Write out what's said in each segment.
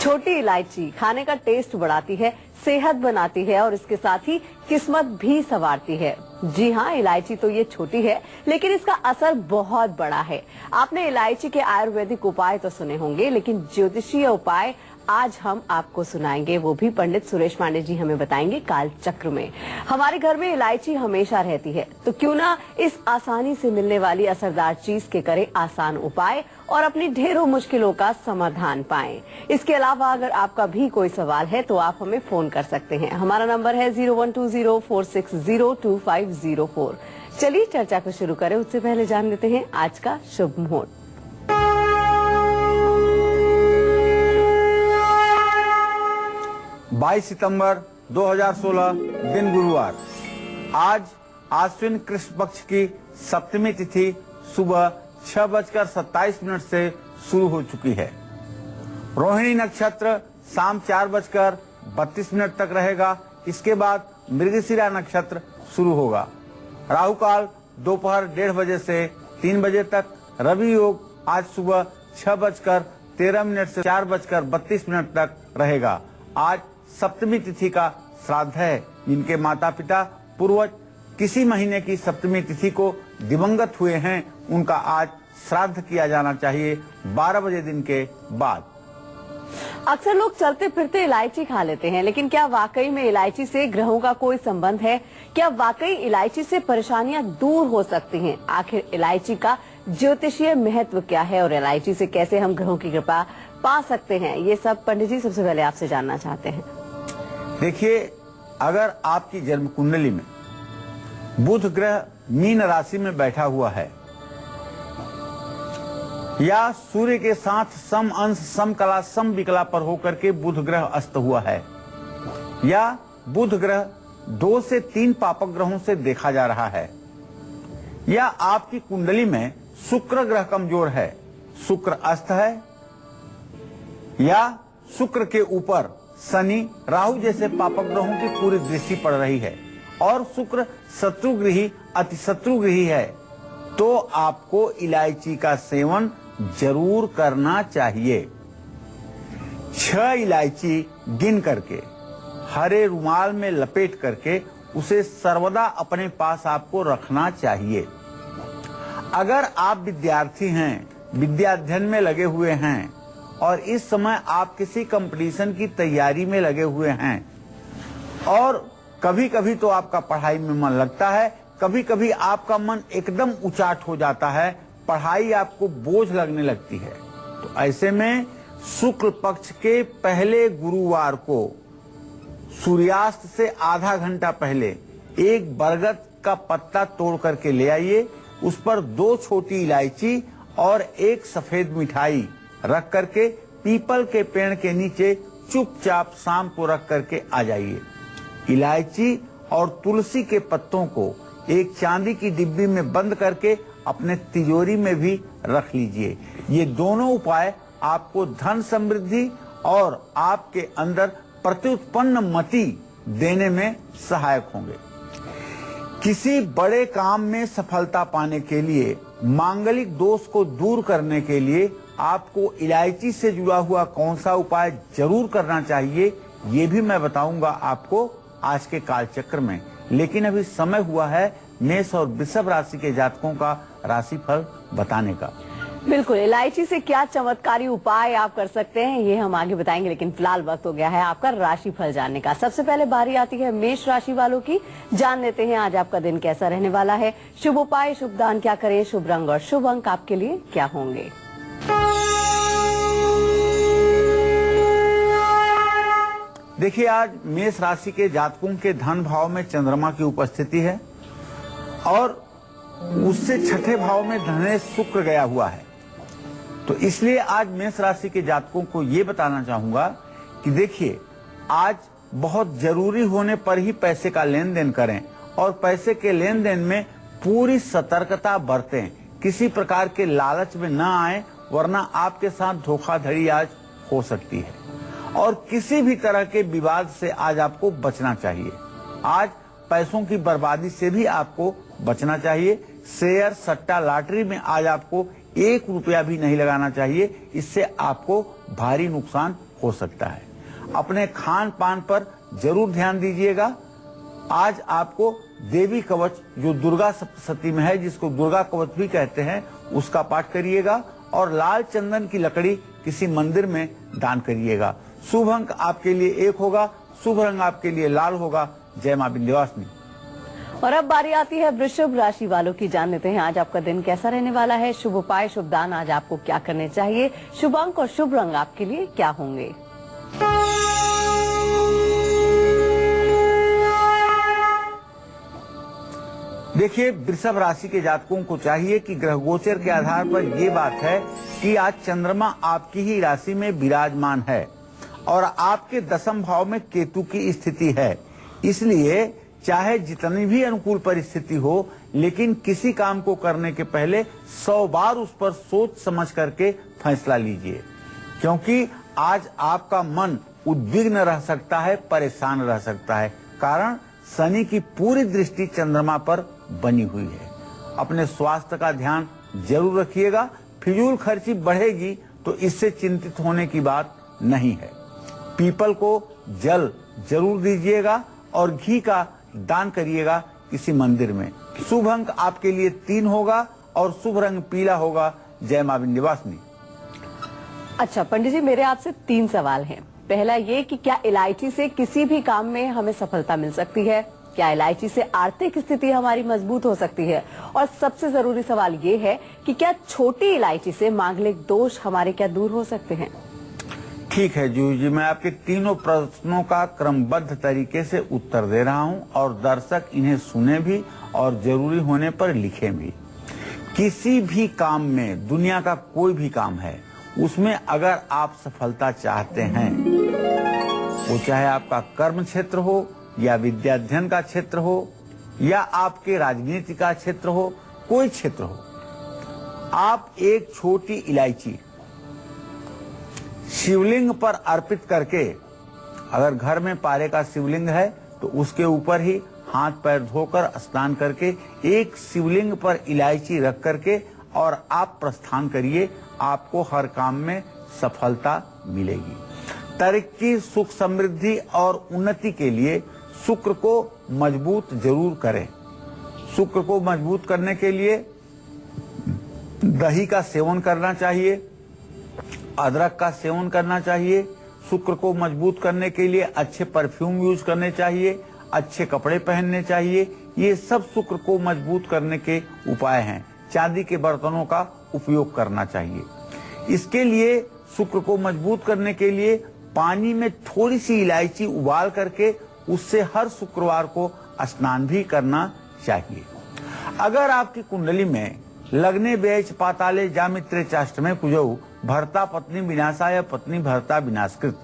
छोटी इलायची खाने का टेस्ट बढ़ाती है, सेहत बनाती है और इसके साथ ही किस्मत भी संवारती है। जी हाँ, इलायची तो ये छोटी है लेकिन इसका असर बहुत बड़ा है। आपने इलायची के आयुर्वेदिक उपाय तो सुने होंगे, लेकिन ज्योतिषीय उपाय आज हम आपको सुनाएंगे, वो भी पंडित सुरेश पांडे जी हमें बताएंगे काल चक्र में। हमारे घर में इलायची हमेशा रहती है, तो क्यों ना इस आसानी से मिलने वाली असरदार चीज के करें आसान उपाय और अपनी ढेरों मुश्किलों का समाधान पाएं। इसके अलावा अगर आपका भी कोई सवाल है तो आप हमें फोन कर सकते हैं। हमारा नंबर है 012046025004। चलिए चर्चा को शुरू करें, उससे पहले जान लेते हैं आज का शुभ मुहूर्त। 22 सितंबर 2016 दिन गुरुवार। आज आश्विन कृष्ण पक्ष की सप्तमी तिथि सुबह 6:27 से शुरू हो चुकी है। रोहिणी नक्षत्र शाम 4:32 तक रहेगा। इसके बाद मृगशिरा नक्षत्र शुरू होगा। राहु काल दोपहर 1:30 बजे से 3 बजे तक। रवि योग आज सुबह 6:13 से 4:32 तक रहेगा। आज सप्तमी तिथि का श्राद्ध है। जिनके माता पिता पूर्वज किसी महीने की सप्तमी तिथि को दिवंगत हुए हैं, उनका आज श्राद्ध किया जाना चाहिए 12 बजे दिन के बाद। अक्सर लोग चलते फिरते इलायची खा लेते हैं, लेकिन क्या वाकई में इलायची से ग्रहों का कोई संबंध है? क्या वाकई इलायची से परेशानियां दूर हो सकती हैं? आखिर इलायची का ज्योतिषीय महत्व क्या है और इलायची से कैसे हम ग्रहों की कृपा पा सकते हैं? ये सब पंडित जी सबसे पहले आपसे जानना चाहते हैं। देखिए, अगर आपकी जन्म कुंडली में बुध ग्रह मीन राशि में बैठा हुआ है या सूर्य के साथ सम अंश सम कला सम विकला पर होकर के बुध ग्रह अस्त हुआ है या बुध ग्रह 2 से 3 पापक ग्रहों से देखा जा रहा है या आपकी कुंडली में शुक्र ग्रह कमजोर है, शुक्र अस्त है या शुक्र के ऊपर शनि राहु जैसे पापक ग्रहों की पूरी दृष्टि पड़ रही है और शुक्र शत्रुगृही अति शत्रुगृही है, तो आपको इलायची का सेवन जरूर करना चाहिए। 6 इलायची गिन करके हरे रुमाल में लपेट करके उसे सर्वदा अपने पास आपको रखना चाहिए। अगर आप विद्यार्थी हैं, विद्याध्ययन में लगे हुए हैं और इस समय आप किसी कंपटीशन की तैयारी में लगे हुए हैं और कभी कभी तो आपका पढ़ाई में मन लगता है, कभी कभी आपका मन एकदम उचाट हो जाता है, पढ़ाई आपको बोझ लगने लगती है, तो ऐसे में शुक्ल पक्ष के पहले गुरुवार को सूर्यास्त से आधा घंटा पहले एक बरगद का पत्ता तोड़ करके ले आइए, उस पर 2 छोटी इलायची और 1 सफेद मिठाई रख करके पीपल के पेड़ के नीचे चुपचाप शाम को रख करके आ जाइए। इलायची और तुलसी के पत्तों को एक चांदी की डिब्बी में बंद करके अपने तिजोरी में भी रख लीजिए। ये दोनों उपाय आपको धन समृद्धि और आपके अंदर प्रत्युत्पन्न मति देने में सहायक होंगे। किसी बड़े काम में सफलता पाने के लिए, मांगलिक दोष को दूर करने के लिए आपको इलायची से जुड़ा हुआ कौन सा उपाय जरूर करना चाहिए, ये भी मैं बताऊंगा आपको आज के कालचक्र में। लेकिन अभी समय हुआ है मेष और वृषभ राशि के जातकों का राशिफल बताने का। बिल्कुल, इलायची से क्या चमत्कारी उपाय आप कर सकते हैं ये हम आगे बताएंगे, लेकिन फिलहाल वक्त हो गया है आपका राशिफल जानने का। सबसे पहले बारी आती है मेष राशि वालों की। जान लेते हैं आज आपका दिन कैसा रहने वाला है। शुभ उपाय, शुभ दान क्या करें, शुभ रंग और शुभ अंक आपके लिए क्या होंगे? देखिए, आज मेष राशि के जातकों के धन भाव में चंद्रमा की उपस्थिति है और उससे छठे भाव में धनेश शुक्र गया हुआ है, तो इसलिए आज मेष राशि के जातकों को ये बताना चाहूंगा कि देखिए, आज बहुत जरूरी होने पर ही पैसे का लेन देन करें और पैसे के लेन देन में पूरी सतर्कता बरतें। किसी प्रकार के लालच में न आए, वरना आपके साथ धोखाधड़ी आज हो सकती है और किसी भी तरह के विवाद से आज आपको बचना चाहिए। आज पैसों की बर्बादी से भी आपको बचना चाहिए। शेयर, सट्टा, लॉटरी में आज आपको 1 रुपया भी नहीं लगाना चाहिए, इससे आपको भारी नुकसान हो सकता है। अपने खान पान पर जरूर ध्यान दीजिएगा। आज आपको देवी कवच जो दुर्गा सप्तशती में है, जिसको दुर्गा कवच भी कहते हैं, उसका पाठ करिएगा और लाल चंदन की लकड़ी किसी मंदिर में दान करिएगा। शुभ अंक आपके लिए 1 होगा, शुभ रंग आपके लिए लाल होगा। जय मां विंध्यवासिनी। और अब बारी आती है वृषभ राशि वालों की। जान लेते हैं आज आपका दिन कैसा रहने वाला है। शुभ उपाय, शुभ दान आज आपको क्या करने चाहिए, शुभ अंक और शुभ रंग आपके लिए क्या होंगे। देखिए, वृषभ राशि के जातकों को चाहिए कि ग्रह गोचर के आधार पर ये बात है कि आज चंद्रमा आपकी ही राशि में विराजमान है और आपके दशम भाव में केतु की स्थिति है। इसलिए चाहे जितनी भी अनुकूल परिस्थिति हो, लेकिन किसी काम को करने के पहले 100 बार उस पर सोच समझ करके फैसला लीजिए, क्योंकि आज आपका मन उद्विग्न रह सकता है, परेशान रह सकता है। कारण शनि की पूरी दृष्टि चंद्रमा पर बनी हुई है। अपने स्वास्थ्य का ध्यान जरूर रखिएगा। फिजूल खर्ची बढ़ेगी तो इससे चिंतित होने की बात नहीं है। पीपल को जल जरूर दीजिएगा और घी का दान करिएगा किसी मंदिर में। शुभ अंक आपके लिए 3 होगा और शुभ रंग पीला होगा। जय मां विंध्यवासिनी। अच्छा पंडित जी, मेरे आपसे 3 सवाल हैं। पहला ये कि क्या इलायची से किसी भी काम में हमें सफलता मिल सकती है? क्या इलायची से आर्थिक स्थिति हमारी मजबूत हो सकती है? और सबसे जरूरी सवाल ये है कि क्या छोटी इलायची से मांगलिक दोष हमारे क्या दूर हो सकते हैं? ठीक है जूही जी, मैं आपके तीनों प्रश्नों का क्रमबद्ध तरीके से उत्तर दे रहा हूं और दर्शक इन्हें सुने भी और जरूरी होने पर लिखें भी। किसी भी काम में, दुनिया का कोई भी काम है, उसमें अगर आप सफलता चाहते हैं, वो चाहे आपका कर्म क्षेत्र हो या विद्याध्ययन का क्षेत्र हो या आपके राजनीति का क्षेत्र हो, कोई क्षेत्र हो, आप एक छोटी इलायची शिवलिंग पर अर्पित करके, अगर घर में पारे का शिवलिंग है तो उसके ऊपर ही हाथ पैर धोकर स्नान करके एक शिवलिंग पर इलायची रख करके और आप प्रस्थान करिए। आपको हर काम में सफलता मिलेगी। तरक्की, सुख, समृद्धि और उन्नति के लिए शुक्र को मजबूत जरूर करें। शुक्र को मजबूत करने के लिए दही का सेवन करना चाहिए, अदरक का सेवन करना चाहिए। शुक्र को मजबूत करने के लिए अच्छे परफ्यूम यूज करने चाहिए, अच्छे कपड़े पहनने चाहिए। ये सब शुक्र को मजबूत करने के उपाय हैं। चांदी के बर्तनों का उपयोग करना चाहिए। इसके लिए शुक्र को मजबूत करने के लिए पानी में थोड़ी सी इलायची उबाल करके उससे हर शुक्रवार को स्नान भी करना चाहिए। अगर आपकी कुंडली में लग्ने व्यय पाताले जामित्रे चाष्टमे कुजौ भर्ता पत्नी विनाशाय पत्नी भर्ता विनाशकृत,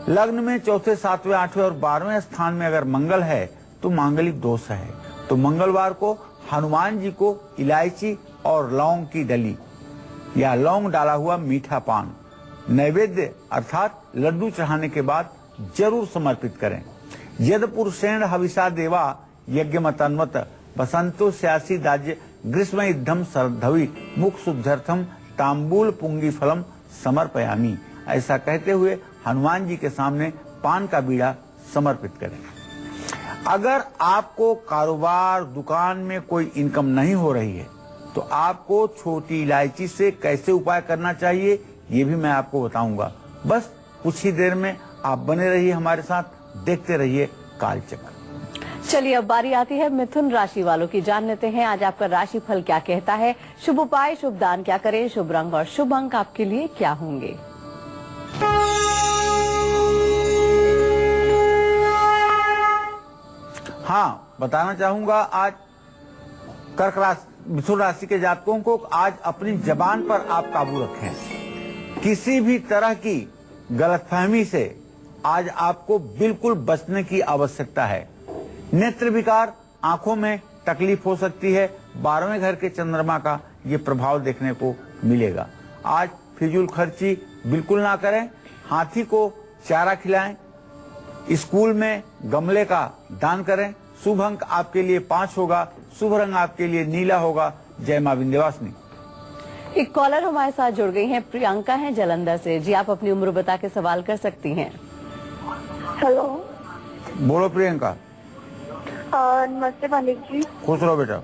लग्न में 4थे, 7वें, 8वें और 12वें स्थान में अगर मंगल है तो मांगलिक दोष है। तो मंगलवार को हनुमान जी को इलायची और लौंग की डली या लौंग डाला हुआ मीठा पान नैवेद्य अर्थात लड्डू चढ़ाने के बाद जरूर समर्पित करें। यद पुरुषेण हविषा देवा यज्ञमतन्वत बसंतो स्यासी दाज्य ग्रीष्म इद्धम सरधवी मुख शुद्धर्थम तांबूल पुंगी फलम समर्पयामी। ऐसा कहते हुए हनुमान जी के सामने पान का बीड़ा समर्पित करें। अगर आपको कारोबार, दुकान में कोई इनकम नहीं हो रही है तो आपको छोटी इलायची से कैसे उपाय करना चाहिए ये भी मैं आपको बताऊंगा। बस कुछ ही देर में आप बने रहिए हमारे साथ, देखते रहिए कालचक्र। चलिए अब बारी आती है मिथुन राशि वालों की। जान लेते हैं आज आपका राशिफल क्या कहता है। शुभ उपाय, शुभ दान क्या करें, शुभ रंग और शुभ अंक आपके लिए क्या होंगे। हाँ, बताना चाहूंगा आज कर्क राशि, मिथुन राशि के जातकों को आज अपनी जबान पर आप काबू रखें। किसी भी तरह की गलतफहमी से आज आपको बिल्कुल बचने की आवश्यकता है। नेत्र विकार, आंखों में तकलीफ हो सकती है। 12वें घर के चंद्रमा का ये प्रभाव देखने को मिलेगा। आज फिजूल खर्ची बिल्कुल ना करें। हाथी को चारा खिलाएं। स्कूल में गमले का दान करें। शुभ अंक आपके लिए 5 होगा। शुभ रंग आपके लिए नीला होगा। जय मां विंध्यवासिनी। एक कॉलर हमारे साथ जुड़ गई हैं, प्रियंका हैं जालंधर से। जी, आप अपनी उम्र बता के सवाल कर सकती हैं। हेलो। बोलो प्रियंका। नमस्ते पंडित जी। खुश रहो बेटा।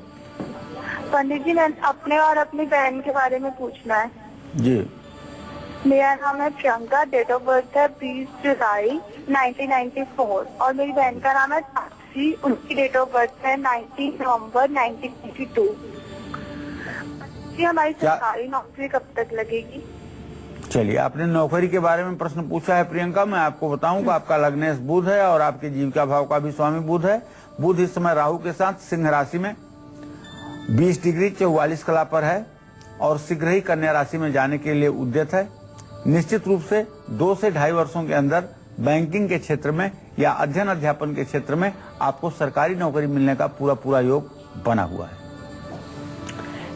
पंडित जी, मैं अपने और अपनी बहन के बारे में पूछना है। जी। मेरा नाम है प्रियंका, डेट ऑफ बर्थ है 20 जुलाई 1994 और मेरी बहन का नाम है साक्षी, उनकी डेट ऑफ बर्थ है 19 नवंबर 1992। जी, हमारी सरकारी नौकरी कब तक लगेगी? चलिए, आपने नौकरी के बारे में प्रश्न पूछा है प्रियंका। मैं आपको बताऊं कि आपका लग्नेश बुध है और आपके जीविका भाव का भी स्वामी बुध है। बुध इस समय राहु के साथ सिंह राशि में 20 डिग्री 44 कला पर है और शीघ्र ही कन्या राशि में जाने के लिए उद्यत है। निश्चित रूप से 2 से 2.5 वर्षों के अंदर बैंकिंग के क्षेत्र में या अध्ययन अध्यापन के क्षेत्र में आपको सरकारी नौकरी मिलने का पूरा योग बना हुआ है।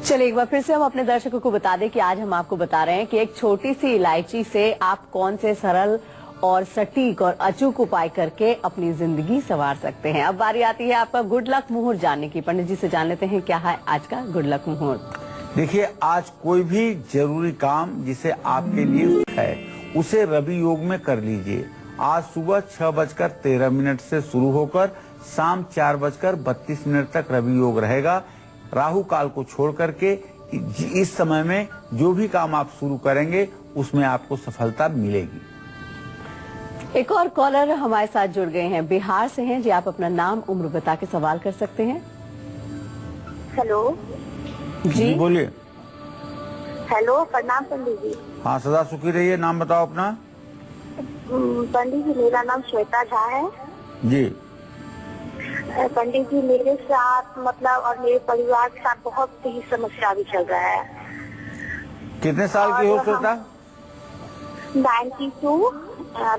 चलिए, एक बार फिर से हम अपने दर्शकों को बता दें कि आज हम आपको बता रहे हैं कि एक छोटी सी इलायची से आप कौन से सरल और सटीक और अचूक उपाय करके अपनी जिंदगी संवार सकते हैं। अब बारी आती है आपका गुड लक मुहूर्त जानने की। पंडित जी से जान लेते हैं क्या है आज का गुड लक मुहूर्त। देखिए, आज कोई भी जरूरी काम जिसे आपके लिए है उसे रवि योग में कर लीजिए। आज सुबह 6:13 से शुरू होकर शाम 4:32 तक रवि योग रहेगा। राहु काल को छोड़ करके इस समय में जो भी काम आप शुरू करेंगे उसमें आपको सफलता मिलेगी। एक और कॉलर हमारे साथ जुड़ गए हैं, बिहार से हैं। जी, आप अपना नाम उम्र बता के सवाल कर सकते हैं। हेलो जी बोलिए। हेलो, प्रणाम पंडित जी। हाँ, सदा सुखी रहिए। नाम बताओ अपना। पंडित जी, मेरा नाम श्वेता झा है। जी। पंडित जी, मेरे साथ मतलब और मेरे परिवार के साथ बहुत ही समस्या भी चल रहा है। कितने साल की हो श्वेता? 92,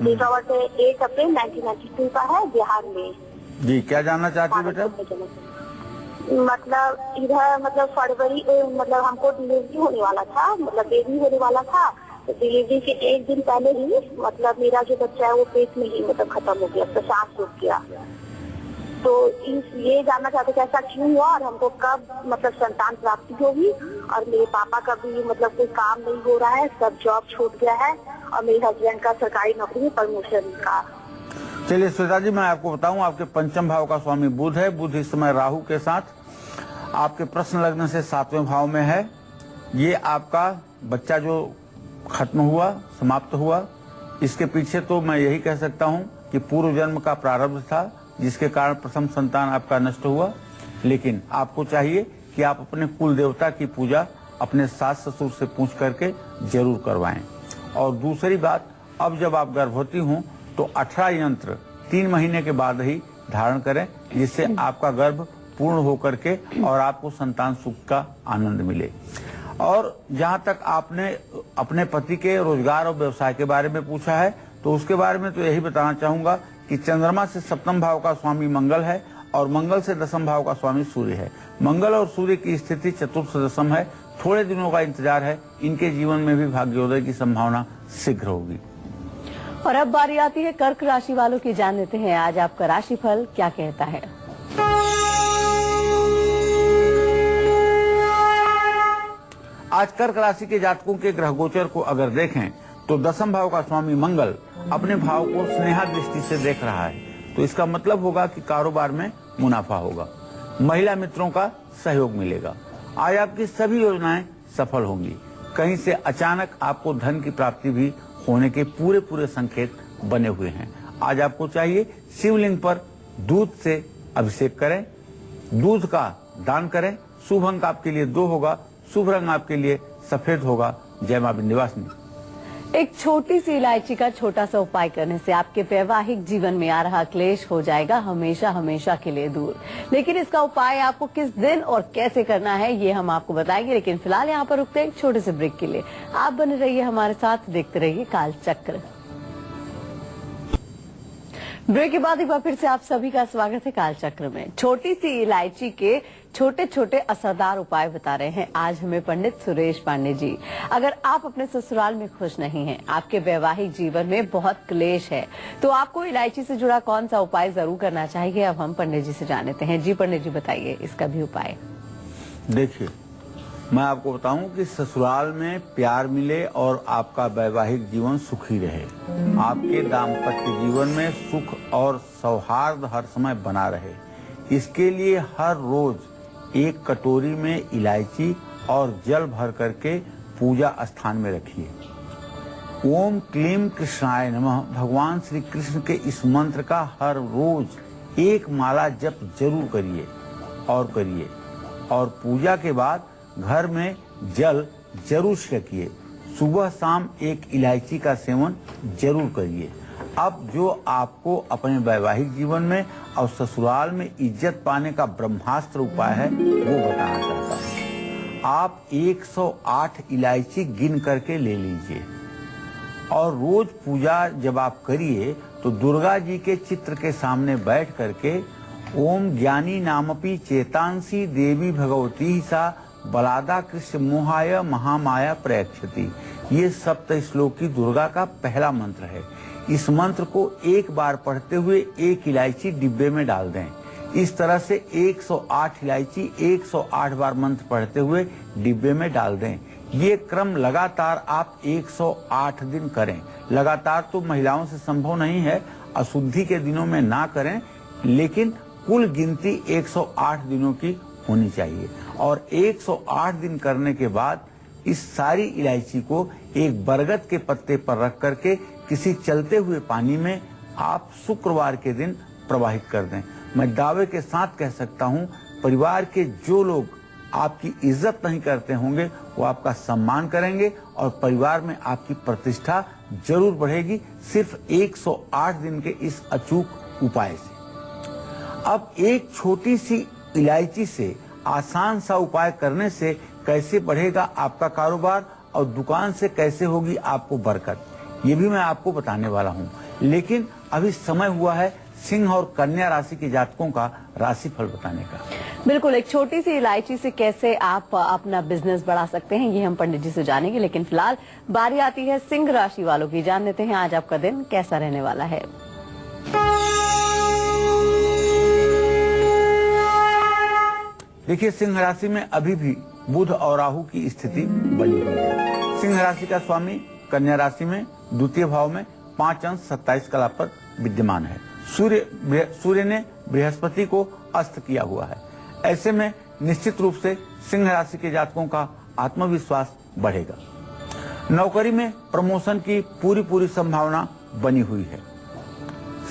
डेट ऑफ बर्थ 8 अप्रैल 1992 का है, बिहार में। जी, क्या जानना चाहती है बेटा? मतलब इधर मतलब फरवरी मतलब हमको डिलीवरी होने वाला था, मतलब बेबी होने वाला था। तो डिलीवरी के 1 दिन पहले ही मतलब मेरा जो बच्चा है वो पेट में ही मतलब खत्म हो गया, सांस रुक गया। तो ये जानना चाहते कि ऐसा क्यों हुआ और हमको कब मतलब संतान प्राप्ति होगी। और मेरे पापा का भी मतलब कोई काम नहीं हो रहा है, सब जॉब छूट गया है और मेरे हस्बैंड का सरकारी नौकरी में प्रमोशन का। चलिए श्वेता जी, मैं आपको बताऊं, आपके पंचम भाव का स्वामी बुध है। बुध इस समय राहु के साथ आपके प्रश्न लग्न से 7वें भाव में है। ये आपका बच्चा जो खत्म हुआ, समाप्त हुआ, इसके पीछे तो मैं यही कह सकता हूं कि पूर्व जन्म का प्रारब्ध था जिसके कारण प्रथम संतान आपका नष्ट हुआ। लेकिन आपको चाहिए कि आप अपने कुल देवता की पूजा अपने सास ससुर से पूछ करके जरूर करवाएं। और दूसरी बात, अब जब आप गर्भवती हों तो 18 यंत्र 3 महीने के बाद ही धारण करें, जिससे आपका गर्भ पूर्ण होकर के और आपको संतान सुख का आनंद मिले। और जहां तक आपने अपने पति के रोजगार और व्यवसाय के बारे में पूछा है, तो उसके बारे में तो यही बताना चाहूंगा कि चंद्रमा से 7वें भाव का स्वामी मंगल है और मंगल से 10वें भाव का स्वामी सूर्य है। मंगल और सूर्य की स्थिति चतुर्थ दशम है। थोड़े दिनों का इंतजार है, इनके जीवन में भी भाग्योदय की संभावना शीघ्र होगी। और अब बारी आती है कर्क राशि वालों की। जान लेते हैं आज आपका राशिफल क्या कहता है। आज कर्क राशि के जातकों के ग्रह गोचर को अगर देखें तो 10वें भाव का स्वामी मंगल अपने भाव को स्नेहा दृष्टि से देख रहा है, तो इसका मतलब होगा कि कारोबार में मुनाफा होगा, महिला मित्रों का सहयोग मिलेगा। आज आपकी सभी योजनाएं सफल होंगी। कहीं से अचानक आपको धन की प्राप्ति भी होने के पूरे संकेत बने हुए हैं। आज आपको चाहिए शिवलिंग पर दूध से अभिषेक करें, दूध का दान करें। शुभ अंक आपके लिए 2 होगा, शुभ रंग आपके लिए सफेद होगा। जय मां विंध्यवासिनी। एक छोटी सी इलायची का छोटा सा उपाय करने से आपके वैवाहिक जीवन में आ रहा क्लेश हो जाएगा हमेशा के लिए दूर। लेकिन इसका उपाय आपको किस दिन और कैसे करना है ये हम आपको बताएंगे। लेकिन फिलहाल यहाँ पर रुकते हैं एक छोटे से ब्रेक के लिए। आप बने रहिए हमारे साथ, देखते रहिए कालचक्र। ब्रेक के बाद एक बार फिर से आप सभी का स्वागत है कालचक्र में। छोटी सी इलायची के छोटे छोटे असरदार उपाय बता रहे हैं आज हमें पंडित सुरेश पांडे जी। अगर आप अपने ससुराल में खुश नहीं हैं, आपके वैवाहिक जीवन में बहुत क्लेश है, तो आपको इलायची से जुड़ा कौन सा उपाय जरूर करना चाहिए। अब हम पंडित जी से जान लेते हैं। जी पंडित जी, बताइए इसका भी उपाय। देखिए, मैं आपको बताऊं कि ससुराल में प्यार मिले और आपका वैवाहिक जीवन सुखी रहे। आपके दाम्पत्य जीवन में सुख और सौहार्द हर समय बना रहे। इसके लिए हर रोज एक कटोरी में इलायची और जल भर करके पूजा स्थान में रखिए। ओम क्लीम कृष्णाय नमः भगवान श्री कृष्ण के इस मंत्र का हर रोज एक माला जप जरूर करिए और पूजा के बाद घर में जल जरूर छिड़किए। सुबह शाम एक इलायची का सेवन जरूर करिए। अब जो आपको अपने वैवाहिक जीवन में और ससुराल में इज्जत पाने का ब्रह्मास्त्र उपाय है वो बताना चाहता हूँ। आप 108 इलायची गिन करके ले लीजिए और रोज पूजा जब आप करिए तो दुर्गा जी के चित्र के सामने बैठ करके ओम ज्ञानी नामपि चेतांसी देवी भगवती सा बलादा कृष्ण मोहाय महामाया प्रयक्षति, ये सप्त श्लोकी दुर्गा का पहला मंत्र है। इस मंत्र को एक बार पढ़ते हुए एक इलायची डिब्बे में डाल दें। इस तरह से 108 इलायची 108 बार मंत्र पढ़ते हुए डिब्बे में डाल दें। ये क्रम लगातार आप 108 दिन करें। लगातार तो महिलाओं से संभव नहीं है, अशुद्धि के दिनों में ना करें, लेकिन कुल गिनती 108 दिनों की होनी चाहिए। और 108 दिन करने के बाद इस सारी इलायची को एक बरगद के पत्ते पर रख करके किसी चलते हुए पानी में आप शुक्रवार के दिन प्रवाहित कर दें। मैं दावे के साथ कह सकता हूं, परिवार के जो लोग आपकी इज्जत नहीं करते होंगे वो आपका सम्मान करेंगे और परिवार में आपकी प्रतिष्ठा जरूर बढ़ेगी, सिर्फ 108 दिन के इस अचूक उपाय से। अब एक छोटी सी इलायची से आसान सा उपाय करने से कैसे बढ़ेगा आपका कारोबार और दुकान से कैसे होगी आपको बरकत, ये भी मैं आपको बताने वाला हूँ। लेकिन अभी समय हुआ है सिंह और कन्या राशि के जातकों का राशिफल बताने का। बिल्कुल, एक छोटी सी इलायची से कैसे आप अपना बिजनेस बढ़ा सकते हैं, ये हम पंडित जी से जानेंगे। लेकिन फिलहाल बारी आती है सिंह राशि वालों की। जान लेते हैं आज आपका दिन कैसा रहने वाला है। देखिए, सिंह राशि में अभी भी बुध और राहु की स्थिति बनी हुई है। सिंह राशि का स्वामी कन्या राशि में द्वितीय भाव में 5 अंश 27 कला पर विद्यमान है। सूर्य ने बृहस्पति को अस्त किया हुआ है। ऐसे में निश्चित रूप से सिंह राशि के जातकों का आत्मविश्वास बढ़ेगा। नौकरी में प्रमोशन की पूरी संभावना बनी हुई है।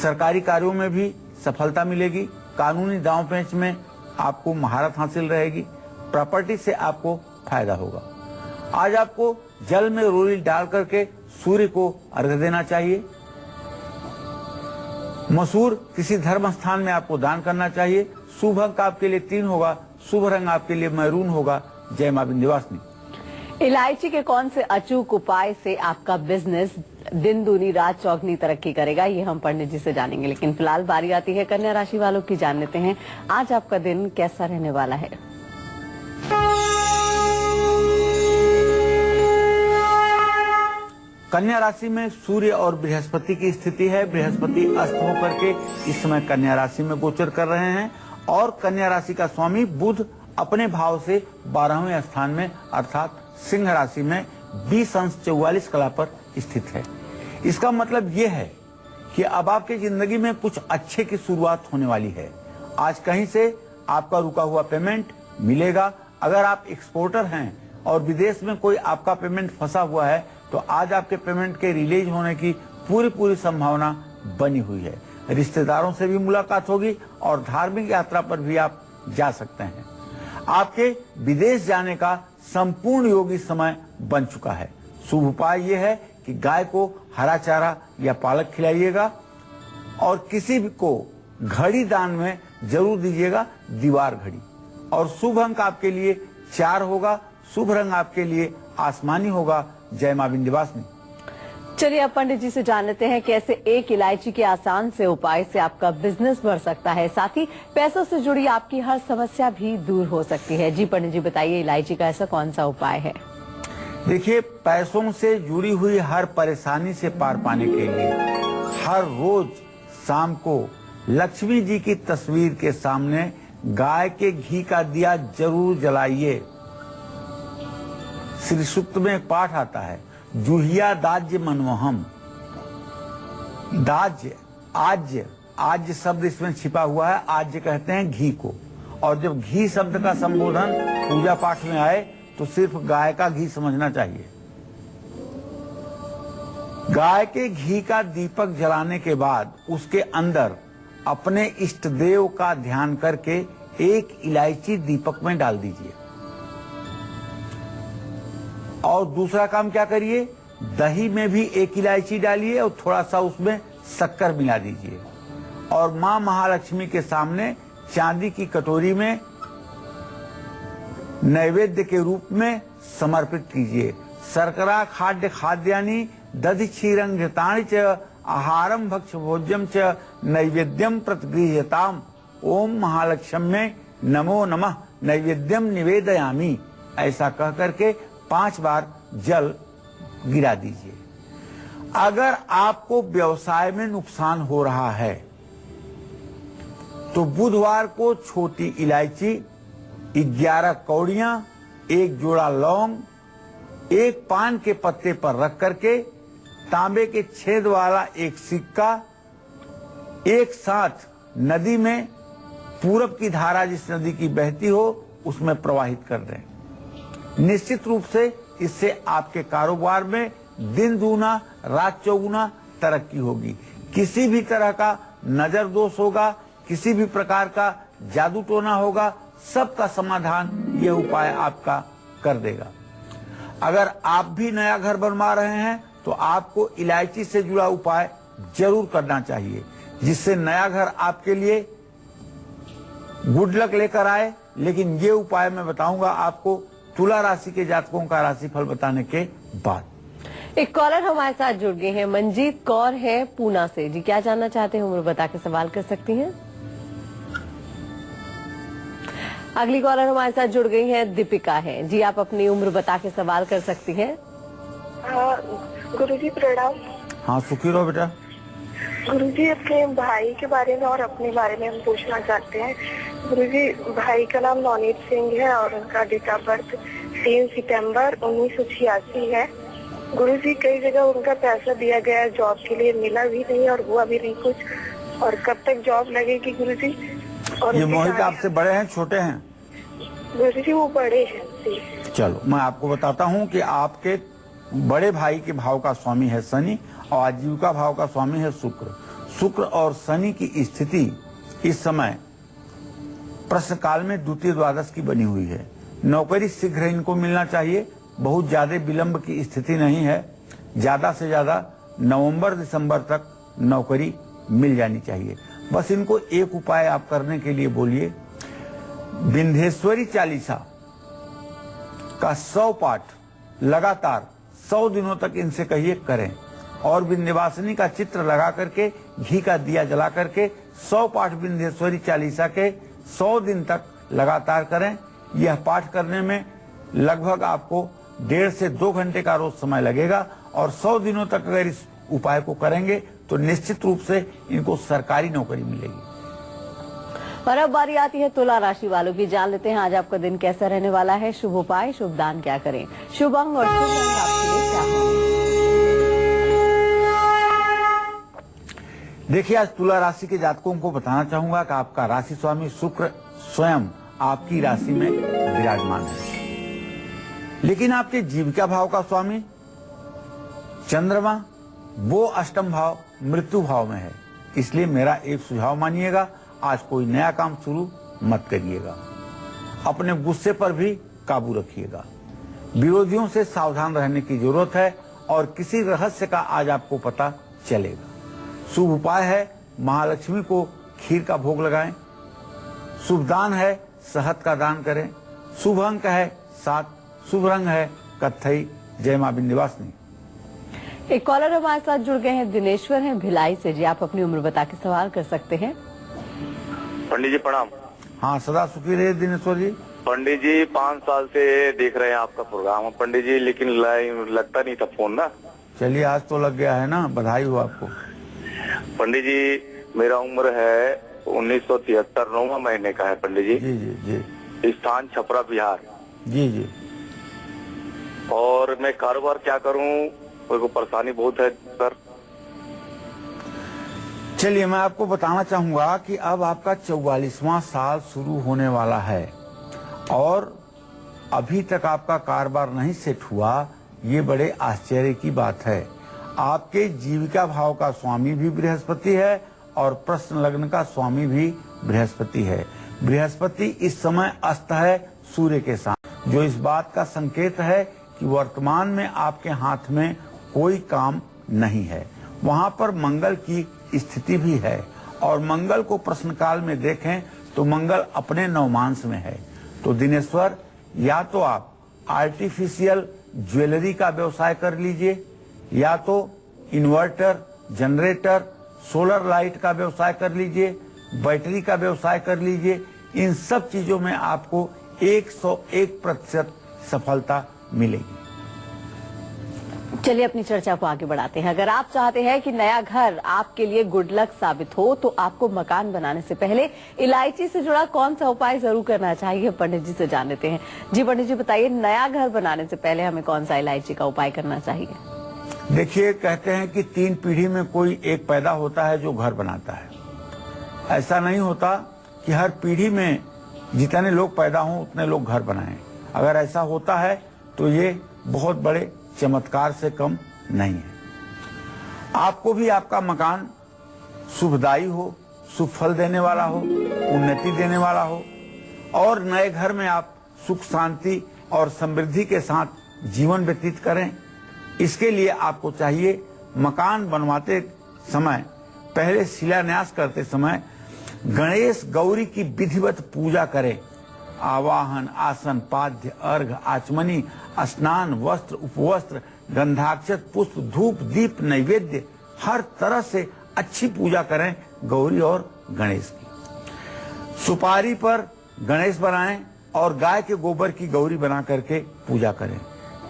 सरकारी कार्यों में भी सफलता मिलेगी। कानूनी दांव पेंच में आपको महारत हासिल रहेगी। प्रॉपर्टी से आपको फायदा होगा। आज आपको जल में रोली डाल करके सूर्य को अर्घ्य देना चाहिए। मसूर किसी धर्म स्थान में आपको दान करना चाहिए। शुभ अंक आपके लिए 3 होगा। शुभ रंग आपके लिए मैरून होगा। जय मां विंध्यवासिनी। इलायची के कौन से अचूक उपाय से आपका बिजनेस दिन दूनी रात चौगनी तरक्की करेगा, ये हम पंडित जी से जानेंगे। लेकिन फिलहाल बारी आती है कन्या राशि वालों की। जान लेते हैं आज आपका दिन कैसा रहने वाला है। कन्या राशि में सूर्य और बृहस्पति की स्थिति है। बृहस्पति अस्त होकर के इस समय कन्या राशि में गोचर कर रहे हैं और कन्या राशि का स्वामी बुध अपने भाव से 12वें स्थान में अर्थात सिंह राशि में 20 अंश 44 कला पर स्थित है। इसका मतलब ये है कि अब आपकी जिंदगी में कुछ अच्छे की शुरुआत होने वाली है। आज कहीं से आपका रुका हुआ पेमेंट मिलेगा। अगर आप एक्सपोर्टर हैं और विदेश में कोई आपका पेमेंट फंसा हुआ है तो आज आपके पेमेंट के रिलीज होने की पूरी संभावना बनी हुई है। रिश्तेदारों से भी मुलाकात होगी और धार्मिक यात्रा पर भी आप जा सकते हैं। आपके विदेश जाने का संपूर्ण योग इस समय बन चुका है। शुभ उपाय यह है कि गाय को हरा चारा या पालक खिलाइएगा और किसी को घड़ी दान में जरूर दीजिएगा, दीवार घड़ी। और शुभ अंक आपके लिए 4 होगा। शुभ रंग आपके लिए आसमानी होगा। जय मां विंध्यवासिनी। चलिए अब पंडित जी से जान लेते हैं कैसे एक इलायची के आसान से उपाय से आपका बिजनेस बढ़ सकता है, साथ ही पैसों से जुड़ी आपकी हर समस्या भी दूर हो सकती है। जी पंडित जी बताइए, इलायची का ऐसा कौन सा उपाय है? देखिए, पैसों से जुड़ी हुई हर परेशानी से पार पाने के लिए हर रोज शाम को लक्ष्मी जी की तस्वीर के सामने गाय के घी का दिया जरूर जलाइए। श्री सूक्त में एक पाठ आता है, जुहिया दाज्य मनमोहम। दाज्य, आज्य, आज्य शब्द इसमें छिपा हुआ है। आज्य कहते हैं घी को। और जब घी शब्द का संबोधन पूजा पाठ में आए तो सिर्फ गाय का घी समझना चाहिए। गाय के घी का दीपक जलाने के बाद उसके अंदर अपने इष्ट देव का ध्यान करके एक इलायची दीपक में डाल दीजिए। और दूसरा काम क्या करिए, दही में भी एक इलायची डालिए और थोड़ा सा उसमें शक्कर मिला दीजिए और मां महालक्ष्मी के सामने चांदी की कटोरी में नैवेद्य के रूप में समर्पित कीजिए। शर्करा खाद्य खाद्यानि दधि क्षीरं घृतानि च आहारम भक्ष भोज्यम च नैवेद्यम प्रतिगृह्यताम। ओम महालक्ष्म्ये नमो नमः नैवेद्यम निवेदयामि। ऐसा कह करके 5 बार जल गिरा दीजिए। अगर आपको व्यवसाय में नुकसान हो रहा है तो बुधवार को छोटी इलायची, 11 कौड़ियां, 1 जोड़ा लौंग, 1 पान के पत्ते पर रख करके तांबे के छेद वाला 1 सिक्का एक साथ नदी में, पूरब की धारा जिस नदी की बहती हो उसमें प्रवाहित कर दें। निश्चित रूप से इससे आपके कारोबार में दिन दूना रात चौगुना तरक्की होगी। किसी भी तरह का नजर दोष होगा, किसी भी प्रकार का जादू टोना होगा, सबका समाधान ये उपाय आपका कर देगा। अगर आप भी नया घर बनवा रहे हैं तो आपको इलायची से जुड़ा उपाय जरूर करना चाहिए, जिससे नया घर आपके लिए गुड लक लेकर आए। लेकिन ये उपाय मैं बताऊंगा आपको तुला राशि के जातकों का राशिफल बताने के बाद। एक कॉलर हमारे साथ जुड़ गए हैं, मंजीत कौर है पूना से। जी क्या जानना चाहते हैं, उम्र बता के सवाल कर सकती हैं। अगली कॉलर हमारे साथ जुड़ गई है, दीपिका है। जी आप अपनी उम्र बता के सवाल कर सकती हैं। गुरुजी प्रणाम। हाँ सुखी रहो बेटा। गुरुजी अपने भाई के बारे में और अपने बारे में हम पूछना चाहते हैं। गुरुजी भाई का नाम नवनीत सिंह है और उनका डेट ऑफ बर्थ 3 सितंबर 1986 है। गुरुजी कई जगह उनका पैसा दिया गया जॉब के लिए, मिला भी नहीं और हुआ भी नहीं कुछ। और कब तक जॉब लगेगी गुरुजी? और ये मोहित आपसे बड़े हैं छोटे हैं? गुरुजी वो बड़े हैं। चलो मैं आपको बताता हूँ कि आपके बड़े भाई के भाव का स्वामी है शनि और आजीविका भाव का स्वामी है शुक्र। शुक्र और शनि की स्थिति इस समय प्रश्न काल में द्वितीय द्वादश की बनी हुई है। नौकरी शीघ्र इनको मिलना चाहिए, बहुत ज्यादा विलंब की स्थिति नहीं है। ज्यादा से ज्यादा नवंबर दिसंबर तक नौकरी मिल जानी चाहिए। बस इनको एक उपाय आप करने के लिए बोलिए, विंध्येश्वरी चालीसा का 100 पाठ लगातार 100 दिनों तक इनसे कहिए करें और विंध्यवासिनी का चित्र लगा करके घी का दिया जला करके 100 पाठ विंध्येश्वरी चालीसा के 100 दिन तक लगातार करें। यह पाठ करने में लगभग आपको 1.5 से 2 घंटे का रोज समय लगेगा और 100 दिनों तक अगर इस उपाय को करेंगे तो निश्चित रूप से इनको सरकारी नौकरी मिलेगी। और अब बारी आती है तुला राशि वालों की। जान लेते हैं आज आपका दिन कैसा रहने वाला है, शुभ उपाय, शुभ दान क्या करें, शुभ अंग और शुभ रंग आपके लिए क्या हो। देखिए आज तुला राशि के जातकों को बताना चाहूंगा कि आपका राशि स्वामी शुक्र स्वयं आपकी राशि में विराजमान है, लेकिन आपके जीविका भाव का स्वामी चंद्रमा वो अष्टम भाव मृत्यु भाव में है। इसलिए मेरा एक सुझाव मानिएगा, आज कोई नया काम शुरू मत करिएगा। अपने गुस्से पर भी काबू रखिएगा। विरोधियों से सावधान रहने की जरूरत है और किसी रहस्य का आज आपको पता चलेगा। शुभ उपाय है महालक्ष्मी को खीर का भोग लगाएं। शुभ दान है शहद का दान करें। शुभ अंक है 7, शुभ रंग है कत्थई। जय मां विंध्यवासिनी। एक कॉलर हमारे साथ जुड़ गए हैं, दिनेश्वर हैं भिलाई से। जी आप अपनी उम्र बता के सवाल कर सकते हैं। पंडित जी प्रणाम। हाँ सदा सुखी रहे दिनेश्वर जी। पंडित जी 5 साल से देख रहे हैं आपका प्रोग्राम पंडित जी, लेकिन लगता नहीं था फोन ना। चलिए आज तो लग गया है ना, बधाई हो आपको। पंडित जी मेरा उम्र है 1973, 9वां महीने का है पंडित जी। जी जी जी। स्थान छपरा बिहार। जी जी। और मैं कारोबार क्या करूं, मेरे को परेशानी बहुत है सर। चलिए मैं आपको बताना चाहूंगा कि अब आपका 44वां साल शुरू होने वाला है और अभी तक आपका कारोबार नहीं सेट हुआ, ये बड़े आश्चर्य की बात है। आपके जीविका भाव का स्वामी भी बृहस्पति है और प्रश्न लग्न का स्वामी भी बृहस्पति है। बृहस्पति इस समय अस्त है सूर्य के साथ, जो इस बात का संकेत है कि वर्तमान में आपके हाथ में कोई काम नहीं है। वहां पर मंगल की स्थिति भी है और मंगल को प्रश्न काल में देखें तो मंगल अपने नवमांश में है। तो दिनेश्वर, या तो आप आर्टिफिशियल ज्वेलरी का व्यवसाय कर लीजिए, या तो इन्वर्टर, जनरेटर, सोलर लाइट का व्यवसाय कर लीजिए, बैटरी का व्यवसाय कर लीजिए। इन सब चीजों में आपको 101% सफलता मिलेगी। चलिए अपनी चर्चा को आगे बढ़ाते हैं। अगर आप चाहते हैं कि नया घर आपके लिए गुड लक साबित हो तो आपको मकान बनाने से पहले इलायची से जुड़ा कौन सा उपाय जरूर करना चाहिए, पंडित जी से जान लेते हैं। जी पंडित जी बताइए, नया घर बनाने से पहले हमें कौन सा इलायची का उपाय करना चाहिए? देखिए, कहते हैं कि 3 पीढ़ी में कोई एक पैदा होता है जो घर बनाता है। ऐसा नहीं होता कि हर पीढ़ी में जितने लोग पैदा हों उतने लोग घर बनाएं। अगर ऐसा होता है तो ये बहुत बड़े चमत्कार से कम नहीं है। आपको भी आपका मकान शुभदायी हो, शुभ फल देने वाला हो, उन्नति देने वाला हो और नए घर में आप सुख शांति और समृद्धि के साथ जीवन व्यतीत करें। इसके लिए आपको चाहिए मकान बनवाते समय, पहले शिलान्यास करते समय गणेश गौरी की विधिवत पूजा करें। आवाहन, आसन, पाद्य, अर्घ, आचमनी, स्नान, वस्त्र, उपवस्त्र, गंधाक्षत, पुष्प, धूप, दीप, नैवेद्य, हर तरह से अच्छी पूजा करें गौरी और गणेश की। सुपारी पर गणेश बनाएं और गाय के गोबर की गौरी बना करके पूजा करें,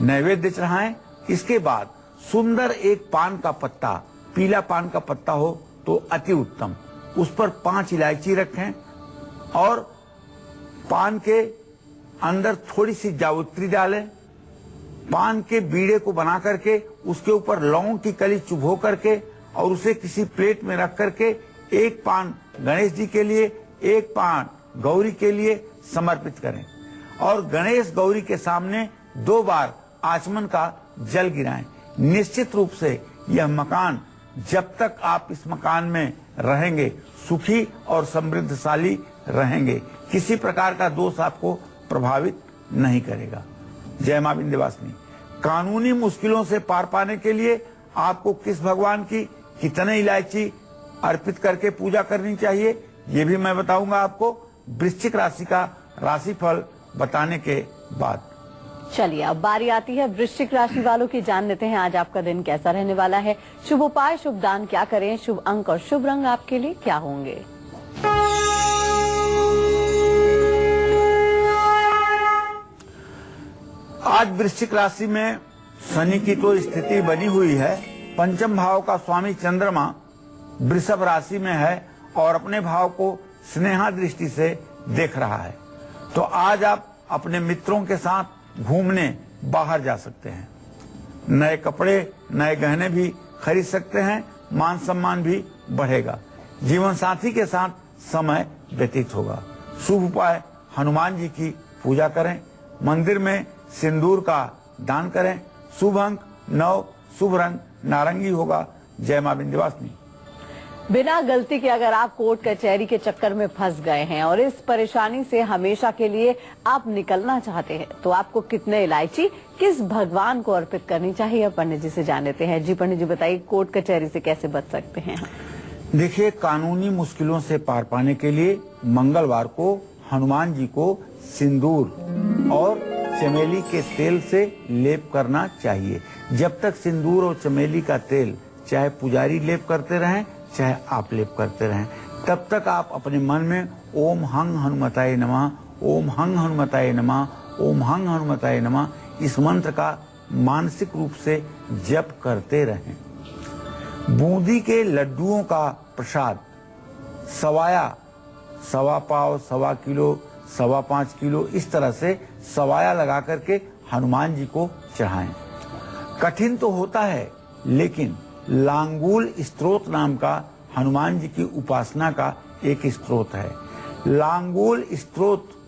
नैवेद्य चढ़ाएं। इसके बाद सुंदर एक पान का पत्ता, पीला पान का पत्ता हो तो अति उत्तम, उस पर 5 इलायची रखें और पान के अंदर थोड़ी सी जावित्री डालें। पान के बीड़े को बना करके उसके ऊपर लौंग की कली चुभो करके और उसे किसी प्लेट में रख करके एक पान गणेश जी के लिए, एक पान गौरी के लिए समर्पित करें और गणेश गौरी के सामने 2 बार आचमन का जल गिराएं। निश्चित रूप से यह मकान, जब तक आप इस मकान में रहेंगे, सुखी और समृद्धशाली रहेंगे। किसी प्रकार का दोष आपको प्रभावित नहीं करेगा। जय मां विंध्यवासिनी। कानूनी मुश्किलों से पार पाने के लिए आपको किस भगवान की कितने इलायची अर्पित करके पूजा करनी चाहिए, ये भी मैं बताऊंगा आपको वृश्चिक राशि का राशिफल बताने के बाद। चलिए अब बारी आती है वृश्चिक राशि वालों की। जान लेते हैं आज आपका दिन कैसा रहने वाला है। शुभ उपाय, शुभ दान क्या करें, शुभ अंक और शुभ रंग आपके लिए क्या होंगे? आज वृश्चिक राशि में शनि की तो स्थिति बनी हुई है। पंचम भाव का स्वामी चंद्रमा वृषभ राशि में है और अपने भाव को स्नेहा दृष्टि से देख रहा है। तो आज आप अपने मित्रों के साथ घूमने बाहर जा सकते हैं। नए कपड़े, नए गहने भी खरीद सकते हैं। मान सम्मान भी बढ़ेगा। जीवन साथी के साथ समय व्यतीत होगा। शुभ उपाय, हनुमान जी की पूजा करें, मंदिर में सिंदूर का दान करें। शुभ अंक 9, शुभ रंग नारंगी होगा। जय मां विंध्यवासिनी। बिना गलती के अगर आप कोर्ट कचहरी के चक्कर में फंस गए हैं और इस परेशानी से हमेशा के लिए आप निकलना चाहते हैं तो आपको कितने इलायची किस भगवान को अर्पित करनी चाहिए, पंडित जी से जान लेते हैं। जी पंडित जी बताइए, कोर्ट कचहरी से कैसे बच सकते हैं? देखिए, कानूनी मुश्किलों से पार पाने के लिए मंगलवार को हनुमान जी को सिंदूर और चमेली के तेल से लेप करना चाहिए। जब तक सिंदूर और चमेली का तेल चाहे पुजारी लेप करते रहें चाहे आप लेप करते रहें, तब तक आप अपने मन में ओम हंग हनुमताय नमः, ओम हंग हनुमताय नमः, ओम हंग हनुमताय नमः इस मंत्र का मानसिक रूप से जप करते रहें। बूंदी के लड्डुओं का प्रसाद सवाया, 1.25 पाव, 1.25 किलो, 5.25 किलो, इस तरह से सवाया लगा करके हनुमान जी को चढ़ाएं। कठिन तो होता है, लेकिन लांगूल स्तोत्र नाम का हनुमान जी की उपासना का एक स्त्रोत है। लांगूल स्तोत्र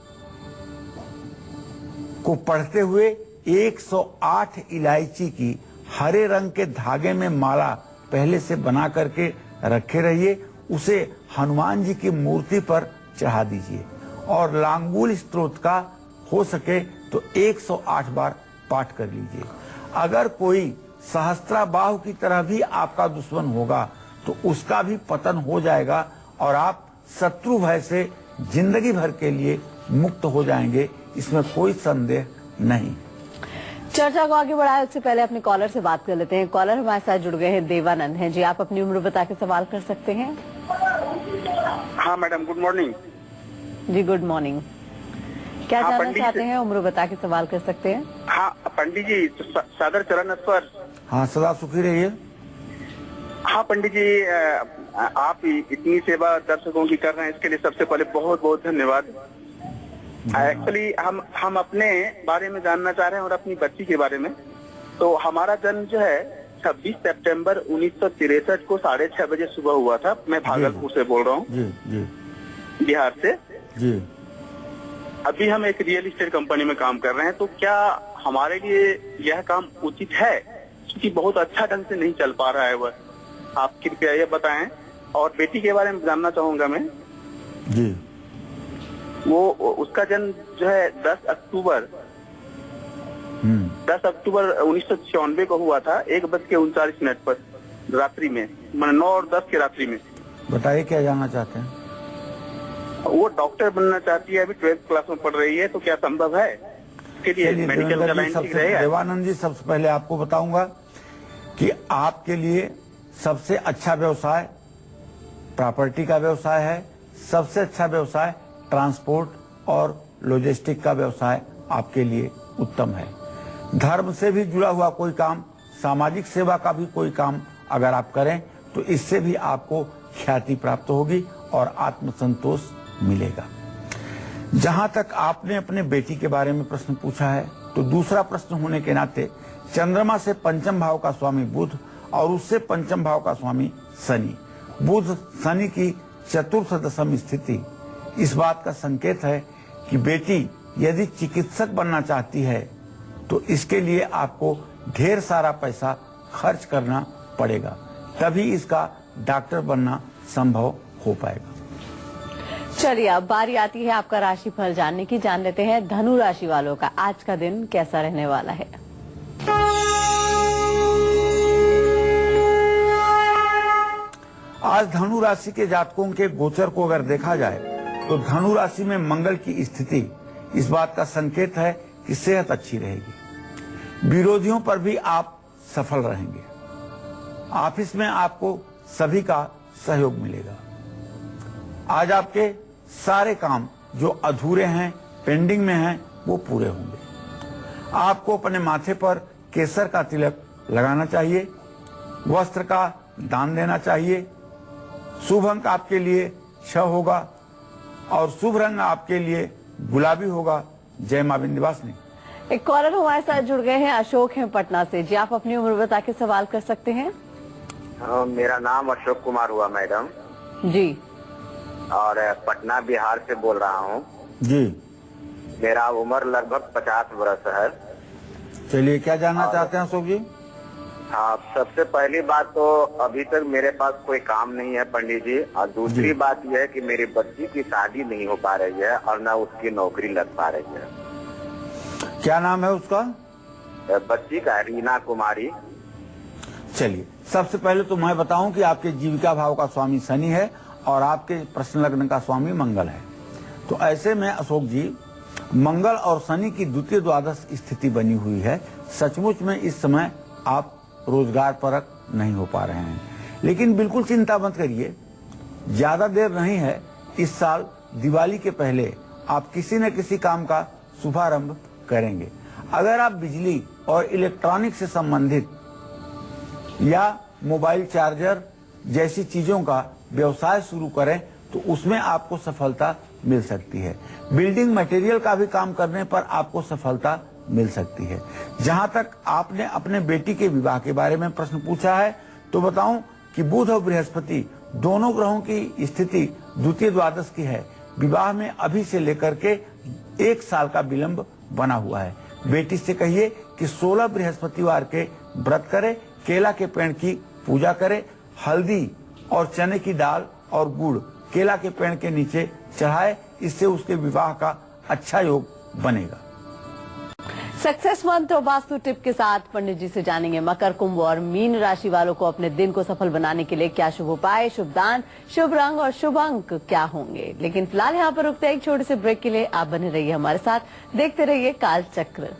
को पढ़ते हुए 108 इलायची की हरे रंग के धागे में माला पहले से बना करके रखे रहिए, उसे हनुमान जी की मूर्ति पर चढ़ा दीजिए और लांगूल स्तोत्र का हो सके तो 108 बार पाठ कर लीजिए। अगर कोई सहस्त्राबाहु की तरह भी आपका दुश्मन होगा तो उसका भी पतन हो जाएगा और आप शत्रु भय से जिंदगी भर के लिए मुक्त हो जाएंगे, इसमें कोई संदेह नहीं। चर्चा को आगे बढ़ाए उससे पहले अपने कॉलर से बात कर लेते हैं। कॉलर हमारे साथ जुड़ गए हैं, देवानंद हैं जी। आप अपनी उम्र बता के सवाल कर सकते हैं। हाँ मैडम, गुड मॉर्निंग जी, गुड मॉर्निंग। क्या हाँ, जानना पंडित चाहते हैं? उम्र बता के सवाल कर सकते हैं। हाँ पंडित जी, सादर चरण स्पर्श। हाँ, सदा सुखी रहिए। हाँ पंडित जी, आप इतनी सेवा दर्शकों की कर रहे हैं, इसके लिए सबसे पहले बहुत बहुत धन्यवाद। एक्चुअली हम अपने बारे में जानना चाह रहे हैं और अपनी बच्ची के बारे में। तो हमारा जन्म जो है 26 सितंबर 1963 को 6:30 बजे सुबह हुआ था। मैं भागलपुर से बोल रहा हूँ, जी जी बिहार से जी। अभी हम एक रियल एस्टेट कंपनी में काम कर रहे हैं। तो क्या हमारे लिए यह काम उचित है? क्योंकि बहुत अच्छा ढंग से नहीं चल पा रहा है वह, आप कृपया ये बताएं। और बेटी के बारे में जानना चाहूंगा मैं जी। वो उसका जन्म जो है 10 अक्टूबर 1996 को हुआ था, 1:39 पर रात्रि में, 9 और 10 की रात्रि में। बताइए क्या जानना चाहते हैं? वो डॉक्टर बनना चाहती है, अभी 12th क्लास में पढ़ रही है। तो क्या संभव है इसके लिए? मेडिकल का लाइन ठीक रहेगा? देवानंद जी, सबसे पहले आपको बताऊंगा कि आपके लिए सबसे अच्छा व्यवसाय प्रॉपर्टी का व्यवसाय है। सबसे अच्छा व्यवसाय ट्रांसपोर्ट और लॉजिस्टिक का व्यवसाय आपके लिए उत्तम है। धर्म से भी जुड़ा हुआ कोई काम, सामाजिक सेवा का भी कोई काम अगर आप करें तो इससे भी आपको ख्याति प्राप्त होगी और आत्मसंतोष मिलेगा। जहां तक आपने अपने बेटी के बारे में प्रश्न पूछा है, तो दूसरा प्रश्न होने के नाते चंद्रमा से पंचम भाव का स्वामी बुध और उससे पंचम भाव का स्वामी शनि, बुध शनि की चतुर्थ दशम स्थिति इस बात का संकेत है कि बेटी यदि चिकित्सक बनना चाहती है तो इसके लिए आपको ढेर सारा पैसा खर्च करना पड़ेगा, तभी इसका डॉक्टर बनना संभव हो पाएगा। चलिए, अब बारी आती है आपका राशिफल जानने की। जान लेते हैं धनु राशि वालों का आज का दिन कैसा रहने वाला है। आज धनु राशि के जातकों के गोचर को अगर देखा जाए तो धनु राशि में मंगल की स्थिति इस बात का संकेत है कि सेहत अच्छी रहेगी। विरोधियों पर भी आप सफल रहेंगे। ऑफिस में आपको सभी का सहयोग मिलेगा। आज आपके सारे काम जो अधूरे हैं, पेंडिंग में हैं, वो पूरे होंगे। आपको अपने माथे पर केसर का तिलक लगाना चाहिए, वस्त्र का दान देना चाहिए। शुभ अंक आपके लिए 6 होगा और शुभ रंग आपके लिए गुलाबी होगा। जय मां विंध्यवासिनी। एक कॉलर हमारे साथ जुड़ गए हैं, अशोक हैं पटना से। जी, आप अपनी उम्र बता के सवाल कर सकते हैं। मेरा नाम अशोक कुमार हुआ मैडम जी, और पटना बिहार से बोल रहा हूँ जी। मेरा उम्र लगभग 50 वर्ष है। चलिए, क्या जानना चाहते हैं अशोक जी? हाँ, सबसे पहली बात तो अभी तक मेरे पास कोई काम नहीं है पंडित जी, और दूसरी बात यह है कि मेरी बच्ची की शादी नहीं हो पा रही है और न उसकी नौकरी लग पा रही है। क्या नाम है उसका? बच्ची का रीना कुमारी। चलिए, सबसे पहले तो मैं बताऊं कि आपके जीविका भाव का स्वामी शनि है और आपके प्रश्न लग्न का स्वामी मंगल है। तो ऐसे में अशोक जी, मंगल और शनि की द्वितीय द्वादश स्थिति बनी हुई है। सचमुच में इस समय आप रोजगार परक नहीं हो पा रहे हैं, लेकिन बिल्कुल चिंता मत करिए, ज्यादा देर नहीं है। इस साल दिवाली के पहले आप किसी न किसी काम का शुभारंभ करेंगे। अगर आप बिजली और इलेक्ट्रॉनिक से संबंधित या मोबाइल चार्जर जैसी चीजों का व्यवसाय शुरू करें तो उसमें आपको सफलता मिल सकती है। बिल्डिंग मटेरियल का भी काम करने पर आपको सफलता मिल सकती है। जहां तक आपने अपने बेटी के विवाह के बारे में प्रश्न पूछा है, तो बताऊं कि बुध और बृहस्पति दोनों ग्रहों की स्थिति द्वितीय द्वादश की है। विवाह में अभी से लेकर के 1 साल का विलंब बना हुआ है। बेटी से कहिए कि 16 बृहस्पतिवार के व्रत करे, केला के पेड़ की पूजा करे, हल्दी और चने की दाल और गुड़ केला के पेड़ के नीचे चढ़ाए, इससे उसके विवाह का अच्छा योग बनेगा। सक्सेस मंत्र और वास्तु टिप के साथ पंडित जी से जानेंगे मकर, कुंभ और मीन राशि वालों को अपने दिन को सफल बनाने के लिए क्या शुभ उपाय, शुभ दान, शुभ रंग और शुभ अंक क्या होंगे। लेकिन फिलहाल यहाँ पर रुकते हैं एक छोटे से ब्रेक के लिए। आप बने रहिए हमारे साथ, देखते रहिए कालचक्र।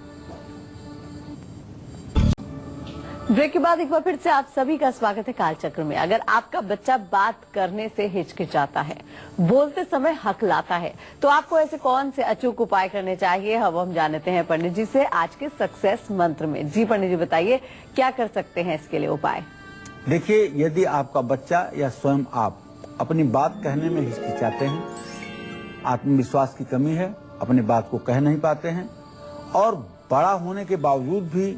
ब्रेक के बाद एक बार फिर से आप सभी का स्वागत है कालचक्र में। अगर आपका बच्चा बात करने से हिचकिचाता है, बोलते समय हकलाता है, तो आपको ऐसे कौन से अचूक उपाय करने चाहिए, अब हम जानते हैं पंडित जी से आज के सक्सेस मंत्र में। जी पंडित जी बताइए, क्या कर सकते हैं इसके लिए उपाय? देखिए, यदि आपका बच्चा या स्वयं आप अपनी बात कहने में हिचकिचाते हैं, आत्मविश्वास की कमी है, अपनी बात को कह नहीं पाते हैं और बड़ा होने के बावजूद भी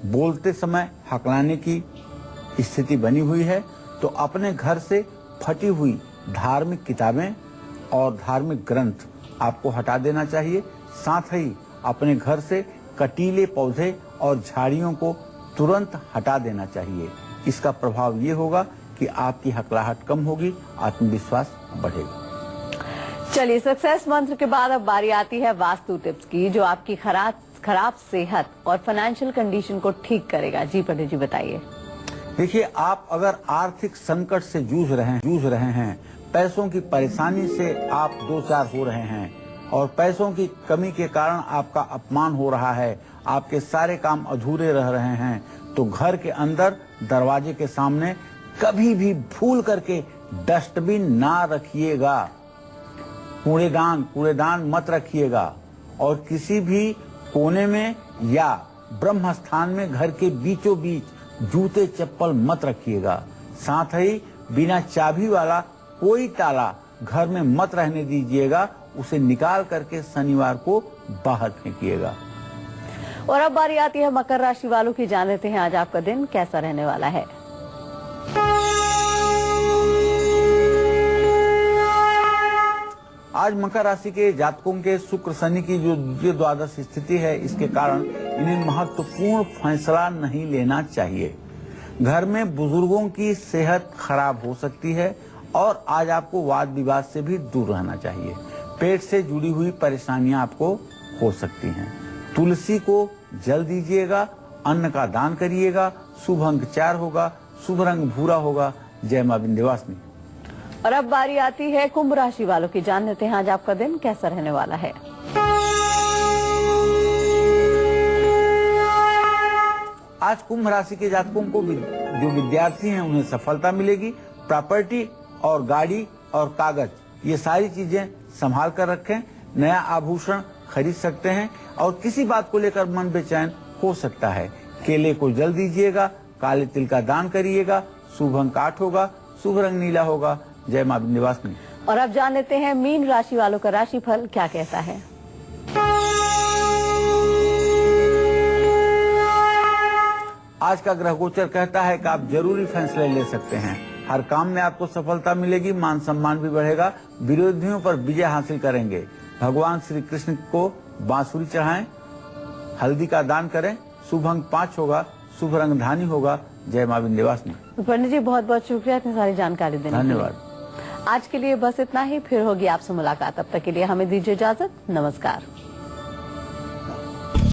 बोलते समय हकलाने की स्थिति बनी हुई है, तो अपने घर से फटी हुई धार्मिक किताबें और धार्मिक ग्रंथ आपको हटा देना चाहिए। साथ ही अपने घर से कटीले पौधे और झाड़ियों को तुरंत हटा देना चाहिए। इसका प्रभाव ये होगा कि आपकी हकलाहट कम होगी, आत्मविश्वास बढ़ेगा। चलिए, सक्सेस मंत्र के बाद अब बारी आती है वास्तु टिप्स की, जो आपकी खराब सेहत और फाइनेंशियल कंडीशन को ठीक करेगा। जी पंडित जी बताइए। देखिए, आप अगर आर्थिक संकट से जूझ रहे हैं, पैसों की परेशानी से आप दो चार हो रहे हैं और पैसों की कमी के कारण आपका अपमान हो रहा है, आपके सारे काम अधूरे रह रहे हैं, तो घर के अंदर दरवाजे के सामने कभी भी भूल करके डस्टबिन ना रखिएगा, कूड़ेदान मत रखिएगा और किसी भी कोने में या ब्रह्म स्थान में घर के बीचों बीच जूते चप्पल मत रखिएगा। साथ ही बिना चाबी वाला कोई ताला घर में मत रहने दीजिएगा, उसे निकाल करके शनिवार को बाहर फेंकिएगा। और अब बारी आती है मकर राशि वालों की। जान लेते हैं आज आपका दिन कैसा रहने वाला है। आज मकर राशि के जातकों के शुक्र शनि की जो द्वितीय द्वादश स्थिति है, इसके कारण इन्हें महत्वपूर्ण फैसला नहीं लेना चाहिए। घर में बुजुर्गों की सेहत खराब हो सकती है और आज आपको वाद विवाद से भी दूर रहना चाहिए। पेट से जुड़ी हुई परेशानियां आपको हो सकती हैं। तुलसी को जल दीजिएगा, अन्न का दान करिएगा, शुभ अंक 4 होगा, शुभ रंग भूरा होगा। जय मां विंध्यवासिनी। और अब बारी आती है कुंभ राशि वालों की। जान लेते हैं आज आपका दिन कैसा रहने वाला है। आज कुंभ राशि के जातकों को जो विद्यार्थी हैं उन्हें सफलता मिलेगी। प्रॉपर्टी और गाड़ी और कागज, ये सारी चीजें संभाल कर रखें। नया आभूषण खरीद सकते हैं और किसी बात को लेकर मन बेचैन हो सकता है। केले को जल दीजिएगा, काले तिल का दान करिएगा, शुभ अंक 8 होगा, शुभ रंग नीला होगा। जय मां विंध्यवासिनी। और अब जान लेते हैं मीन राशि वालों का राशिफल क्या कहता है। आज का ग्रह गोचर कहता है कि आप जरूरी फैसले ले सकते हैं। हर काम में आपको सफलता मिलेगी, मान सम्मान भी बढ़ेगा, विरोधियों पर विजय हासिल करेंगे। भगवान श्री कृष्ण को बांसुरी चढ़ाएं, हल्दी का दान करें, शुभ अंक 5 होगा, शुभ रंग धानी होगा। जय मां विंध्यवासिनी। पंडित जी बहुत बहुत शुक्रिया इतनी सारी जानकारी देने के लिए। धन्यवाद। आज के लिए बस इतना ही, फिर होगी आपसे मुलाकात। तब तक के लिए हमें दीजिए इजाजत। नमस्कार।